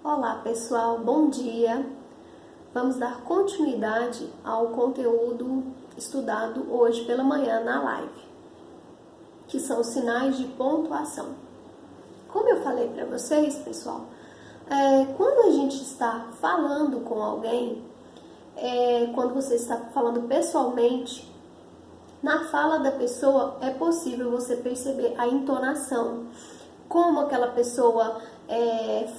Olá pessoal, bom dia! Vamos dar continuidade ao conteúdo estudado hoje pela manhã na live, que são os sinais de pontuação. Como eu falei para vocês, pessoal, quando a gente está falando com alguém, quando você está falando pessoalmente, na fala da pessoa é possível você perceber a entonação, como aquela pessoa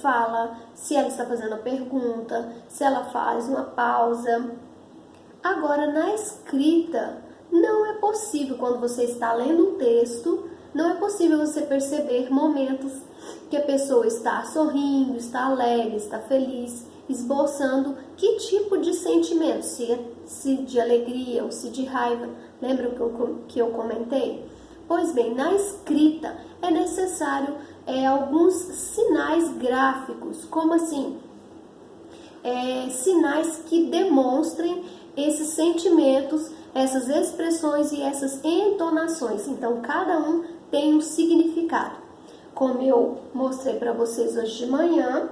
fala, se ela está fazendo a pergunta, se ela faz uma pausa. Agora, na escrita, não é possível, quando você está lendo um texto, não é possível você perceber momentos que a pessoa está sorrindo, está alegre, está feliz, esboçando que tipo de sentimento, se de alegria ou se de raiva. Lembram que eu comentei? Pois bem, na escrita é necessário alguns sinais gráficos, como assim? Sinais que demonstrem esses sentimentos, essas expressões e essas entonações. Então, cada um tem um significado. Como eu mostrei para vocês hoje de manhã,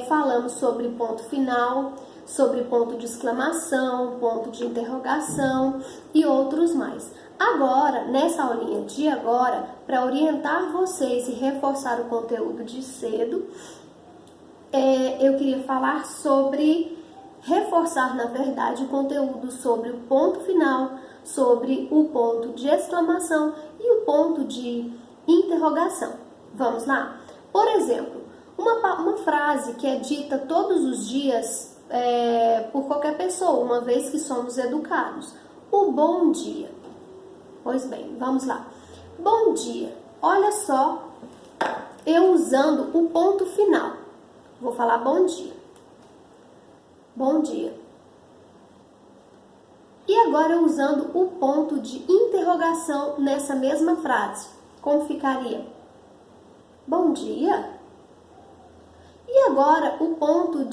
falamos sobre ponto final, sobre ponto de exclamação, ponto de interrogação e outros mais. Agora, nessa aulinha de agora, para orientar vocês e reforçar o conteúdo de cedo, eu queria falar reforçar, na verdade, o conteúdo sobre o ponto final, sobre o ponto de exclamação e o ponto de interrogação. Vamos lá? Por exemplo, uma frase que é dita todos os dias por qualquer pessoa, uma vez que somos educados. O bom dia. Pois bem, vamos lá. Bom dia. Olha só, eu usando o ponto final. Vou falar bom dia. Bom dia. E agora eu usando o ponto de interrogação nessa mesma frase. Como ficaria? Bom dia. E agora o ponto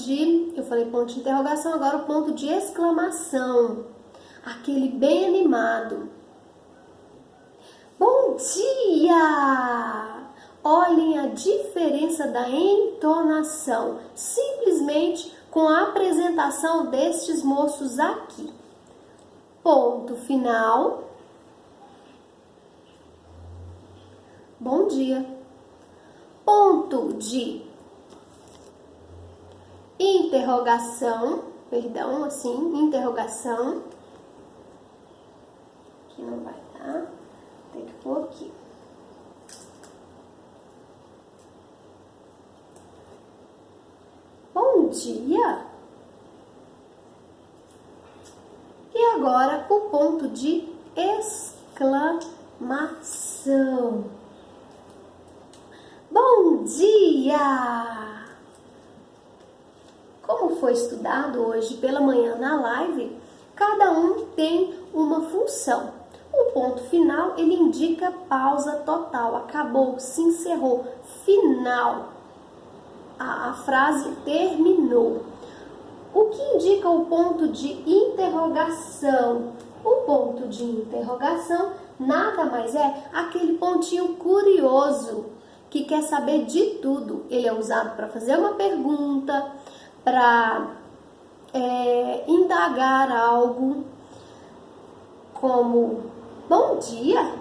eu falei ponto de interrogação, agora o ponto de exclamação. Aquele bem animado. Bom dia! Olhem a diferença da entonação, simplesmente com a apresentação destes moços aqui. Ponto final. Bom dia. Ponto de interrogação, interrogação. Aqui não vai dar, tem que pôr aqui. Bom dia. E agora o ponto de exclamação. Bom dia! Como foi estudado hoje pela manhã na live, cada um tem uma função. O ponto final, ele indica pausa total, acabou, se encerrou, final. A frase terminou. O que indica o ponto de interrogação? O ponto de interrogação nada mais é aquele pontinho curioso que quer saber de tudo. Ele é usado para fazer uma pergunta, para indagar algo, como bom dia?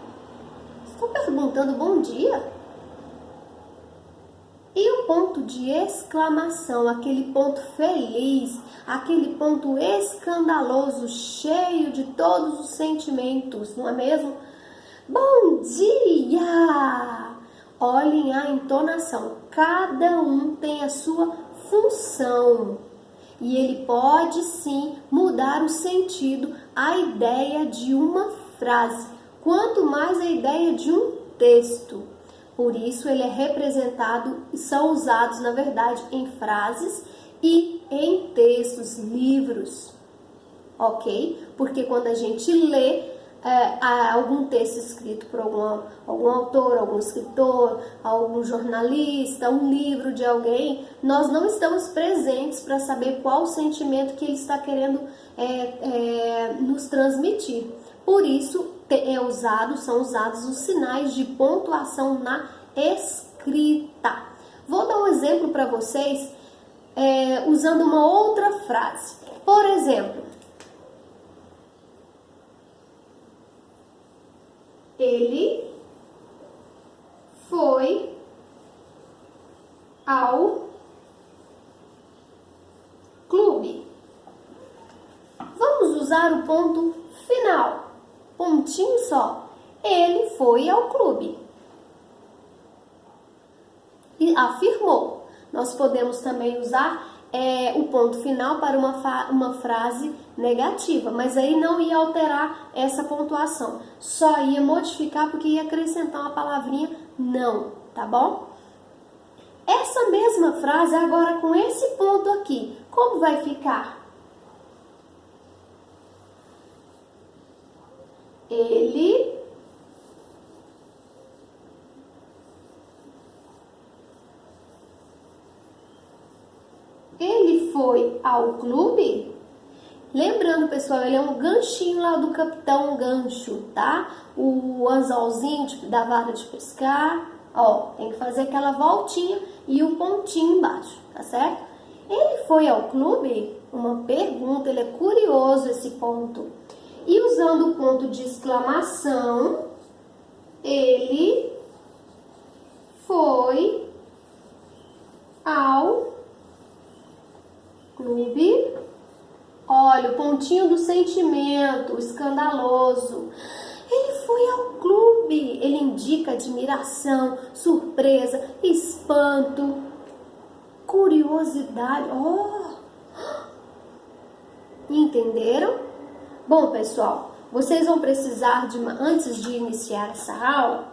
Estou perguntando bom dia? E o ponto de exclamação, aquele ponto feliz, aquele ponto escandaloso, cheio de todos os sentimentos, não é mesmo? Bom dia! Olhem a entonação, cada um tem a sua função e ele pode sim mudar o sentido, a ideia de uma frase, quanto mais a ideia de um texto. Por isso ele é representado e são usados, na verdade, em frases e em textos, livros, ok? Porque quando a gente lê algum texto escrito por algum autor, algum escritor, algum jornalista, um livro de alguém, nós não estamos presentes para saber qual o sentimento que ele está querendo nos transmitir. Por isso, são usados os sinais de pontuação na escrita. Vou dar um exemplo para vocês usando uma outra frase. Por exemplo, ele foi ao clube. Vamos usar o ponto final, pontinho só. Ele foi ao clube. E afirmou. Nós podemos também usar o ponto final para uma frase negativa, mas aí não ia alterar essa pontuação, só ia modificar porque ia acrescentar uma palavrinha não, tá bom? Essa mesma frase agora com esse ponto aqui, como vai ficar? Ele foi ao clube? Lembrando, pessoal, ele é um ganchinho lá do Capitão Gancho, tá? O anzolzinho da vara de pescar, ó, tem que fazer aquela voltinha e o pontinho embaixo, tá certo? Ele foi ao clube? Uma pergunta, ele é curioso esse ponto. E usando o ponto de exclamação, ele foi ao clube. Olha, o pontinho do sentimento, escandaloso. Ele foi ao clube. Ele indica admiração, surpresa, espanto, curiosidade. Oh! Entenderam? Bom, pessoal, vocês vão precisar antes de iniciar essa aula,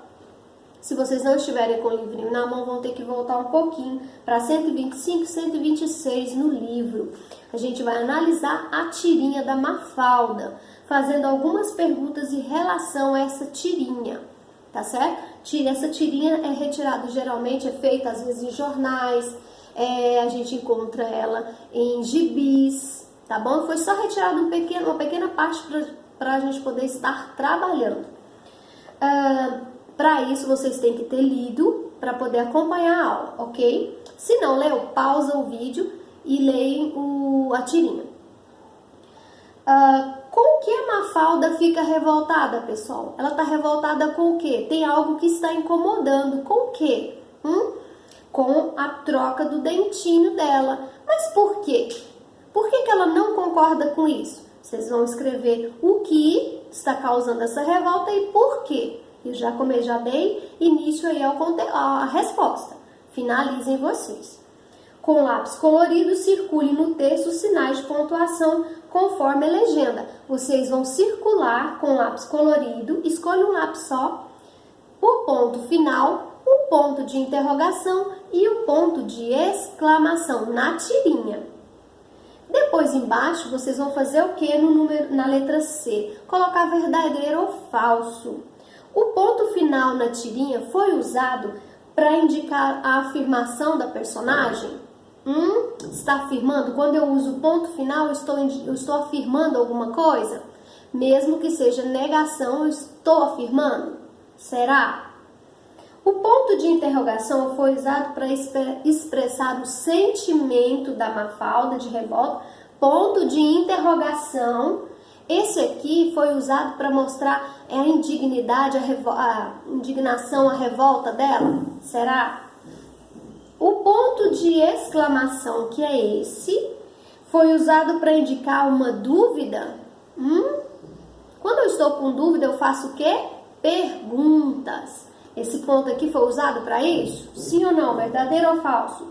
se vocês não estiverem com o livrinho na mão, vão ter que voltar um pouquinho para 125 e 126 no livro. A gente vai analisar a tirinha da Mafalda, fazendo algumas perguntas em relação a essa tirinha, tá certo? Essa tirinha é retirada, geralmente é feita às vezes em jornais, a gente encontra ela em gibis, tá bom? Foi só retirada uma pequena parte para a gente poder estar trabalhando. Para isso, vocês têm que ter lido para poder acompanhar a aula, ok? Se não leu, pausa o vídeo e leem a tirinha. Com o que a Mafalda fica revoltada, pessoal? Ela está revoltada com o quê? Tem algo que está incomodando. Com o quê? Com a troca do dentinho dela. Mas por quê? Por que ela não concorda com isso? Vocês vão escrever o que está causando essa revolta e por quê. Eu já dei início aí à resposta. Finalizem vocês. Com lápis colorido, circule no texto os sinais de pontuação conforme a legenda. Vocês vão circular com lápis colorido, escolha um lápis só, o ponto final, o ponto de interrogação e o ponto de exclamação na tirinha. Depois embaixo vocês vão fazer o que na letra C? Colocar verdadeiro ou falso. O ponto final na tirinha foi usado para indicar a afirmação da personagem? Está afirmando? Quando eu uso o ponto final, eu estou afirmando alguma coisa? Mesmo que seja negação, eu estou afirmando? Será? O ponto de interrogação foi usado para expressar o sentimento da Mafalda de revolta. Ponto de interrogação. Esse aqui foi usado para mostrar a indignidade, a indignação, a revolta dela. Será? O ponto de exclamação, que é esse, foi usado para indicar uma dúvida. Quando eu estou com dúvida, eu faço o quê? Perguntas. Esse ponto aqui foi usado para isso? Sim ou não? Verdadeiro ou falso?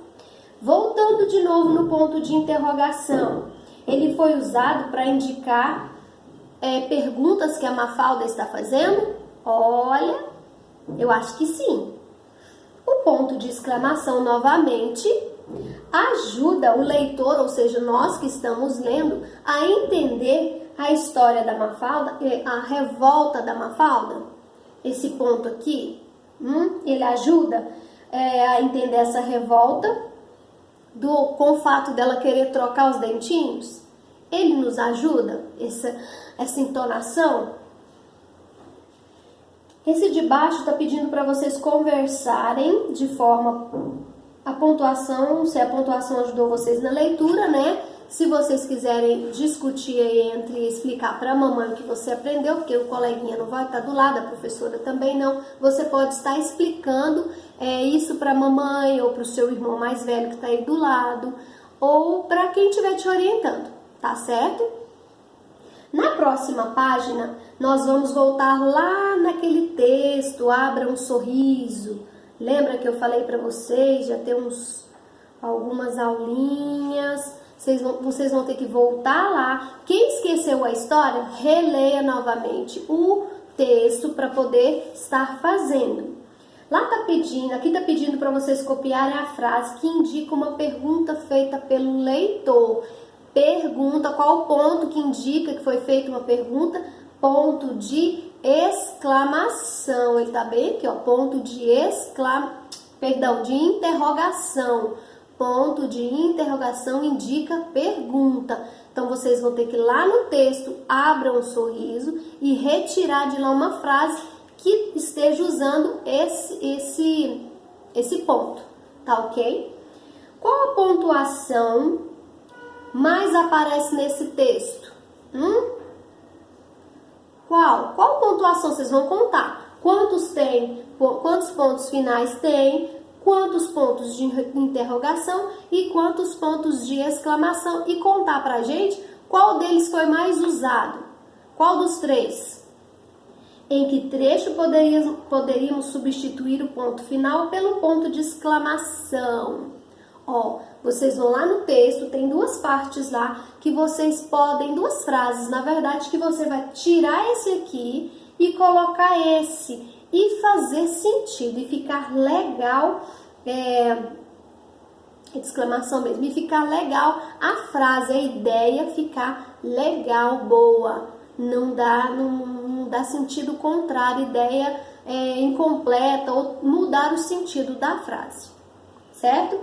Voltando de novo no ponto de interrogação. Ele foi usado para indicar perguntas que a Mafalda está fazendo? Olha, eu acho que sim. O ponto de exclamação, novamente, ajuda o leitor, ou seja, nós que estamos lendo, a entender a história da Mafalda, a revolta da Mafalda. Esse ponto aqui, ele ajuda a entender essa revolta com o fato dela querer trocar os dentinhos. Ele nos ajuda, essa entonação. Esse de baixo está pedindo para vocês conversarem de forma a pontuação, se a pontuação ajudou vocês na leitura, né? Se vocês quiserem discutir aí entre explicar para a mamãe o que você aprendeu, porque o coleguinha não vai estar do lado, a professora também não, você pode estar explicando isso para a mamãe ou para o seu irmão mais velho que está aí do lado, ou para quem estiver te orientando, tá certo? Na próxima página, nós vamos voltar lá naquele texto, Abra um Sorriso. Lembra que eu falei para vocês, já tem algumas aulinhas. Vocês vão ter que voltar lá. Quem esqueceu a história, releia novamente o texto para poder estar fazendo. Lá aqui tá pedindo para vocês copiarem a frase que indica uma pergunta feita pelo leitor. Pergunta, qual o ponto que indica que foi feita uma pergunta? Ponto de exclamação. Ele tá bem aqui, ó, ponto de de interrogação. Ponto de interrogação indica pergunta. Então, vocês vão ter que ir lá no texto, abra um sorriso e retirar de lá uma frase que esteja usando esse ponto, tá ok? Qual a pontuação mais aparece nesse texto? Qual pontuação vocês vão contar? Quantos pontos finais tem? Quantos pontos de interrogação e quantos pontos de exclamação, e contar pra gente qual deles foi mais usado. Qual dos três? Em que trecho poderíamos substituir o ponto final pelo ponto de exclamação? Ó, vocês vão lá no texto, tem duas partes lá que vocês podem, duas frases, na verdade, que você vai tirar esse aqui e colocar esse e fazer sentido e ficar legal, exclamação mesmo, e ficar legal a frase, a ideia ficar legal, boa, não dá sentido contrário, ideia incompleta ou mudar o sentido da frase, certo?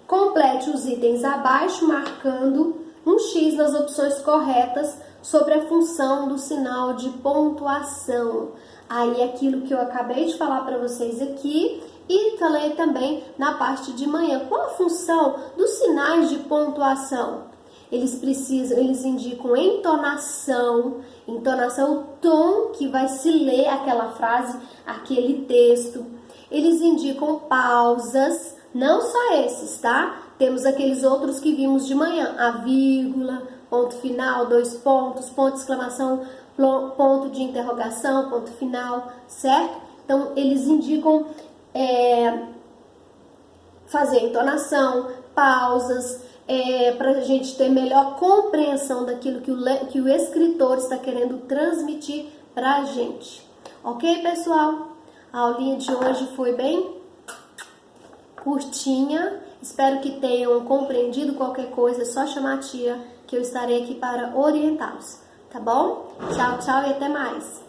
Complete os itens abaixo, marcando um X nas opções corretas sobre a função do sinal de pontuação. Aí aquilo que eu acabei de falar para vocês aqui e falei também na parte de manhã. Qual a função dos sinais de pontuação? Eles indicam entonação, o tom que vai se ler aquela frase, aquele texto. Eles indicam pausas, não só esses, tá? Temos aqueles outros que vimos de manhã, a vírgula, ponto final, dois pontos, ponto de exclamação, ponto de interrogação, ponto final, certo? Então, eles indicam fazer entonação, pausas, para a gente ter melhor compreensão daquilo que o escritor está querendo transmitir para a gente. Ok, pessoal? A aulinha de hoje foi bem curtinha. Espero que tenham compreendido. Qualquer coisa, é só chamar a tia que eu estarei aqui para orientá-los. Tá bom? Tchau, tchau e até mais!